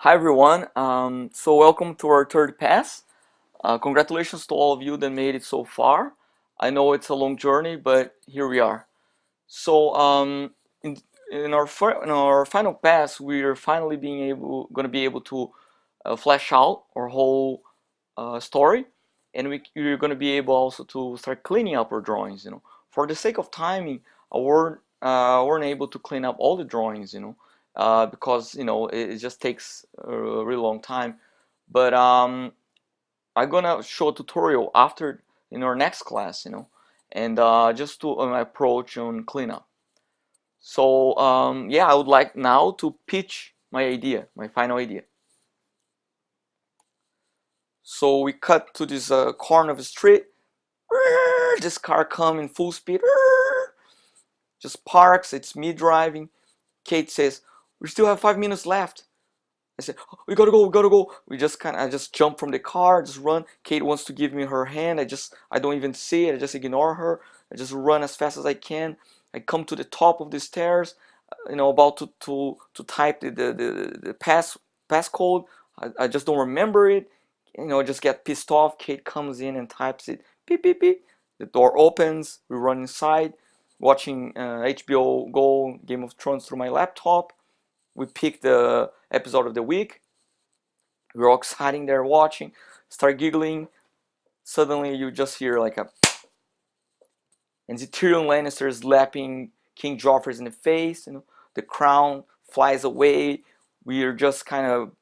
Hi everyone. So welcome to our third pass. Congratulations to all of you that made it so far. I know it's a long journey, but here we are. So in in our final pass, we're finally going to be able to flesh out our whole story, and we're going to be able also to start cleaning up our drawings. For the sake of timing, I weren't able to clean up all the drawings. Because it just takes a really long time. But I'm gonna show a tutorial after in our next class. And just to my approach on cleanup. So yeah, I would like now to pitch my idea, my final idea. So we cut to this corner of the street. This car coming full speed. Just parks. It's me driving. Kate says, "We still have 5 minutes left." I said, "Oh, we gotta go, we gotta go." I just jump from the car, just run. Kate wants to give me her hand. I don't even see it. I just ignore her. I just run as fast as I can. I come to the top of the stairs, about to type the passcode. I just don't remember it. I just get pissed off. Kate comes in and types it. Beep, beep, beep. The door opens. We run inside, watching HBO Go, Game of Thrones through my laptop. We pick the episode of the week. We're all exciting there watching, start giggling. Suddenly you just hear like a, and the Tyrion Lannister slapping King Joffrey in the face. The crown flies away. We are just kind of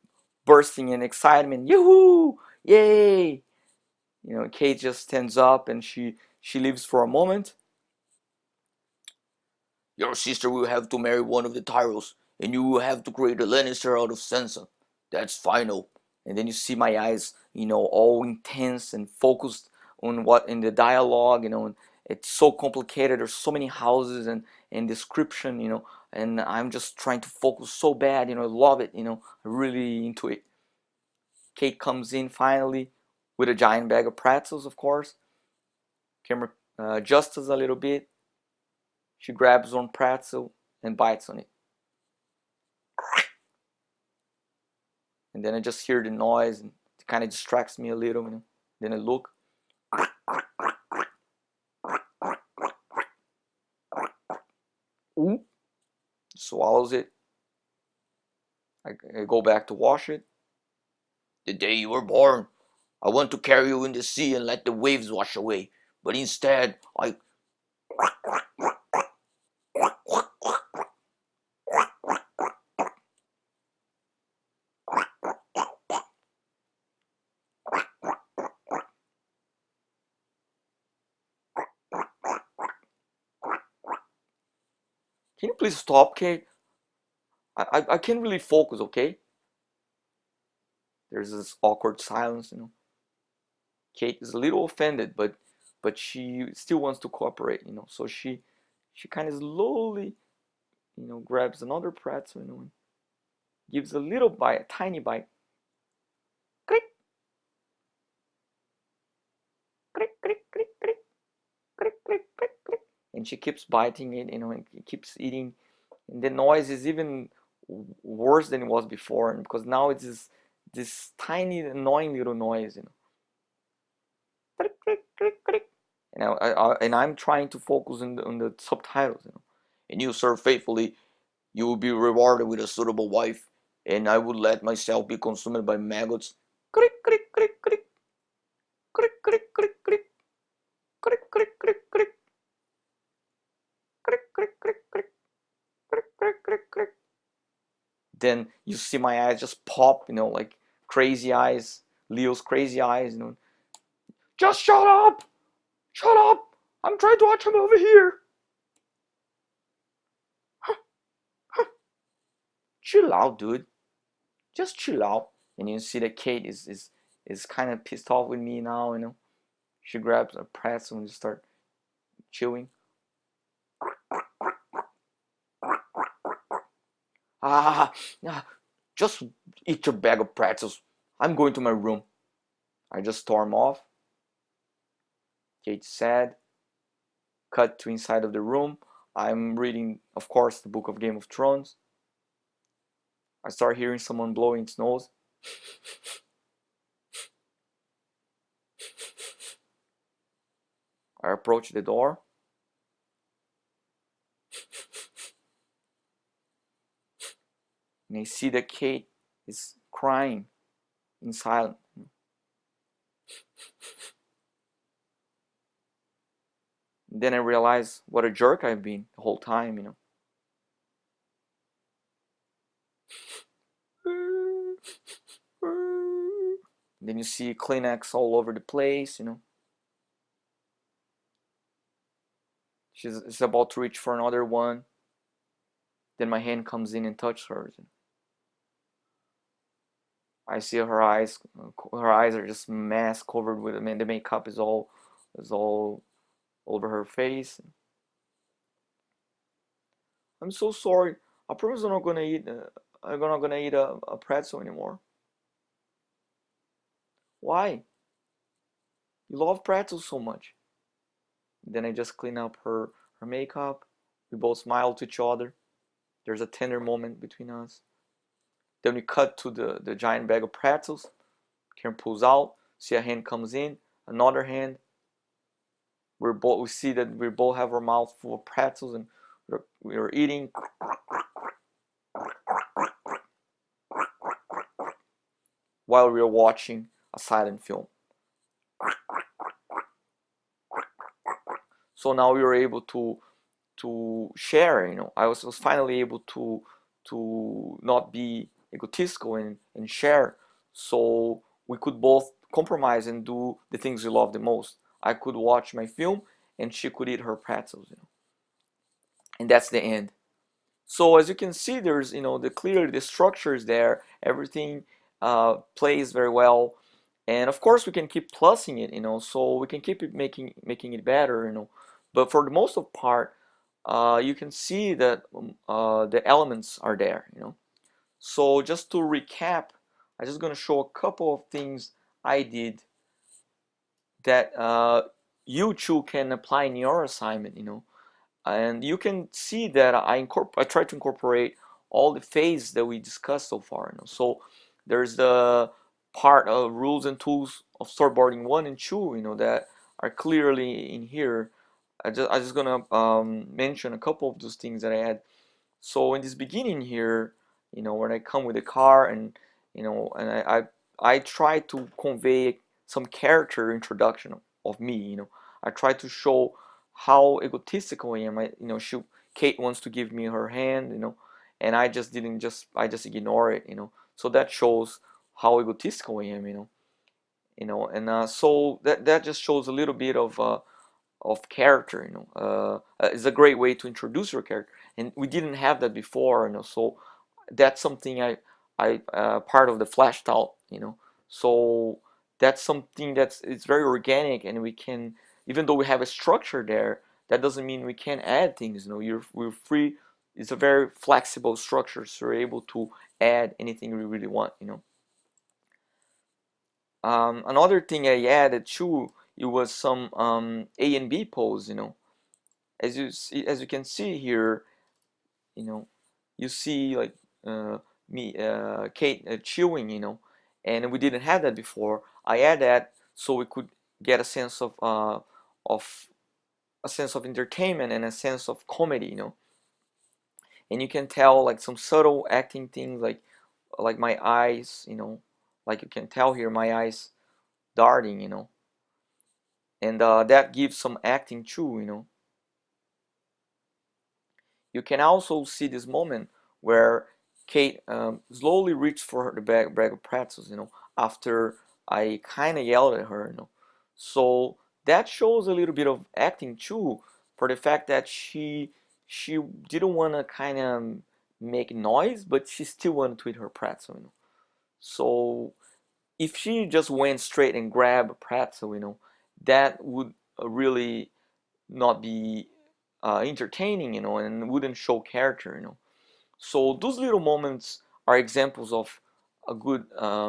bursting in excitement. Yoo-hoo! Yay! Kate just stands up and she leaves for a moment. Your sister will have to marry one of the Tyrells, and you will have to create a Lannister out of Sansa. That's final. And then you see my eyes, all intense and focused on what in the dialogue, and it's so complicated. There's so many houses and description, and I'm just trying to focus so bad, I love it, really into it. Kate comes in finally with a giant bag of pretzels, of course. Camera adjusts a little bit. She grabs one pretzel and bites on it. And then I just hear the noise and it kind of distracts me a little. Then I look. Ooh, swallows it. I go back to wash it. The day you were born, I want to carry you in the sea and let the waves wash away. But instead, I. Can you please stop, Kate? I can't really focus, okay? There's this awkward silence. Kate is a little offended, but she still wants to cooperate. So she kind of slowly, grabs another pretzel, and gives a little bite, a tiny bite. Click, click, click, click, click, click, click, click, click. And she keeps biting it, and keeps eating. And the noise is even worse than it was before, because now it's this tiny, annoying little noise. Click, click, click, click. And I'm trying to focus on the subtitles. And you serve faithfully, you will be rewarded with a suitable wife, and I would let myself be consumed by maggots. Click, click, click, click, click, click, click, click, click, click, click, click, click, click, click, click, click, click, click, click. Then you see my eyes just pop, like crazy eyes, Leo's crazy eyes. Just shut up! Shut up! I'm trying to watch a movie here. Chill out, dude. Just chill out. And you see that Kate is kind of pissed off with me now. She grabs a pretzel and just start chewing. Ah, ah, just eat your bag of pretzels. I'm going to my room. I just storm off. Kate sad. Cut to inside of the room. I'm reading, of course, the book of Game of Thrones. I start hearing someone blowing its nose. I approach the door. And I see that Kate is crying in silence. Then I realize what a jerk I've been the whole time, you know. Then you see Kleenex all over the place, you know. She's about to reach for another one. Then my hand comes in and touches hers. I see her eyes. Her eyes are just mask covered with. I mean, the makeup is all over her face. I'm so sorry. I promise I'm not gonna eat. I'm not gonna eat a pretzel anymore. Why? You love pretzels so much. Then I just clean up her makeup. We both smile to each other. There's a tender moment between us. Then we cut to the giant bag of pretzels. Karen pulls out. See a hand comes in. Another hand. We see that we both have our mouth full of pretzels and we're eating. While we are watching a silent film. So now we were able to share, you know. I was finally able to not be egotistical and share, so we could both compromise and do the things we love the most. I could watch my film and she could eat her pretzels, you know. And that's the end. So as you can see, there's, you know, clearly the structure is there. Everything plays very well, and of course we can keep plussing it, you know, so we can keep it making it better, you know. But for the most of part, you can see that the elements are there, you know. So just to recap, I'm just gonna show a couple of things I did that you too can apply in your assignment, you know. And you can see that I try to incorporate all the phases that we discussed so far, you know. So there's the part of rules and tools of storyboarding 1 and 2, you know, that are clearly in here. I just gonna mention a couple of those things that I had. So in this beginning here, you know, when I come with a car and, you know, and I try to convey some character introduction of me, you know. I try to show how egotistical I am. You know, Kate wants to give me her hand, you know, and I just ignore it, you know. So that shows how egotistical I am, you know, and so that just shows a little bit of character, you know. It's a great way to introduce your character, and we didn't have that before, you know. So that's something I part of the flash out, you know. So that's something it's very organic, and we can, even though we have a structure there, that doesn't mean we can't add things, you know. We're free. It's a very flexible structure, so we're able to add anything we really want, you know. Another thing I added too, it was some A and B pose, you know. As you can see here, you know, you see like uh, Kate chewing, you know, and we didn't have that before. I add that so we could get of a sense of entertainment and a sense of comedy, you know. And you can tell like some subtle acting things like my eyes, you know, like you can tell here my eyes darting, you know, and that gives some acting too, you know. You can also see this moment where Kate slowly reached for the bag of pretzels, you know, after I kind of yelled at her, you know. So that shows a little bit of acting too, for the fact that she didn't want to kind of make noise, but she still wanted to eat her pretzel, you know. So if she just went straight and grabbed a pretzel, you know, that would really not be entertaining, you know, and wouldn't show character, you know. So those little moments are examples of a good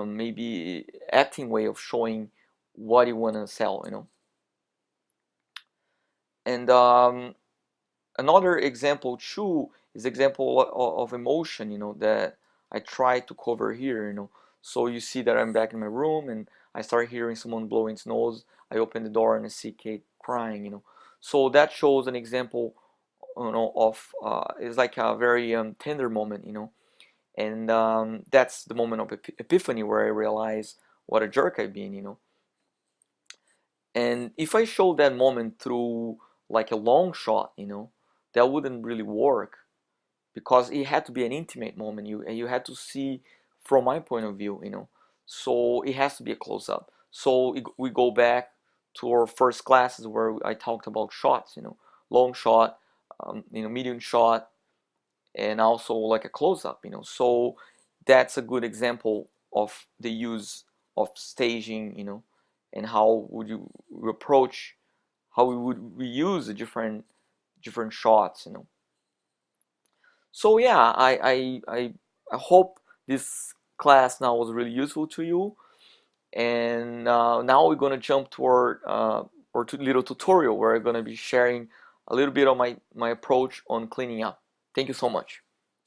maybe acting way of showing what you want to sell, you know. And another example too is example of emotion, you know, that I try to cover here, so you see that I'm back in my room and I start hearing someone blowing his nose. I open the door and I see Kate crying, so that shows an example, of it's like a very tender moment, and that's the moment of epiphany where I realize what a jerk I've been, and if I show that moment through like a long shot, that wouldn't really work because it had to be an intimate moment. You had to see from my point of view, so it has to be a close up. So we go back to our first classes where I talked about shots, long shot, medium shot, and also like a close up, so that's a good example of the use of staging, and how would you approach, how we use the different shots, so yeah, I hope this class now was really useful to you. And now we're gonna jump to our little tutorial where I'm gonna be sharing a little bit of my approach on cleaning up. Thank you so much.